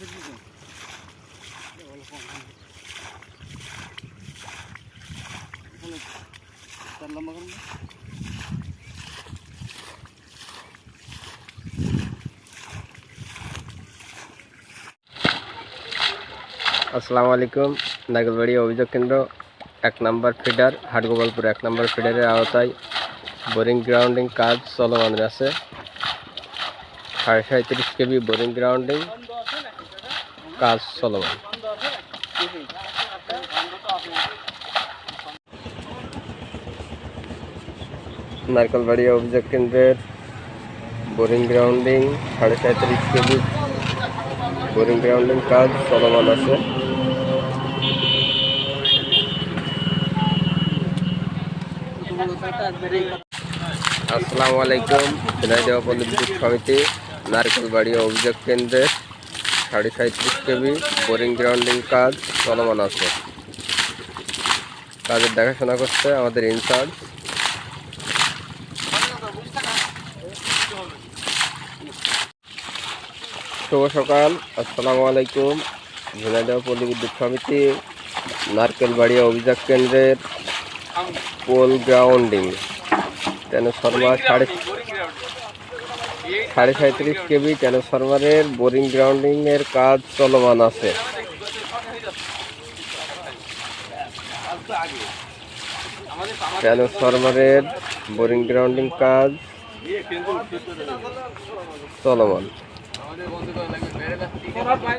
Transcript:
আসসালামু আলাইকুম। নারকেলবাড়ি অভিযোগ কেন্দ্র 1 নম্বর ফিডার হাটগোপালপুর 1 নম্বর ফিডারের আওতায় বোরিং গ্রাউন্ডিং কাজ চলমান আছে। 37.5 কেবি বোরিং গ্রাউন্ডিং কাজ চলমান। নারকেলবাড়ি অভিযোগ কেন্দ্রের বোরিং গ্রাউন্ডিং 37.5 কেবি বোরিং গ্রাউন্ডিং কাজ চলমান আছে। আসসালামু আলাইকুম। ঝিনাইদহ পল্লী বিদ্যুৎ সমিতি নারকেলবাড়ি অভিযোগ কেন্দ্রের 37.5 কেবি বোরিং গ্রাউন্ডিং কাজ চলমান আছে। কাজের দেখাশোনা করছে আমাদের ইনচার্জ। শুভ সকাল, আসসালামু আলাইকুম। ঝিনাইদহ পল্লী বিদ্যুৎ সমিতি নারকেলবাড়ি অভিযোগ কেন্দ্রের পোল গ্রাউন্ডিং ট্রান্সফরমার 37.5 কেবি ট্রান্সফরমারের বোরিং গ্রাউন্ডিং এর কাজ চলমান আছে। ট্রান্সফরমারের বোরিং গ্রাউন্ডিং কাজ চলমান।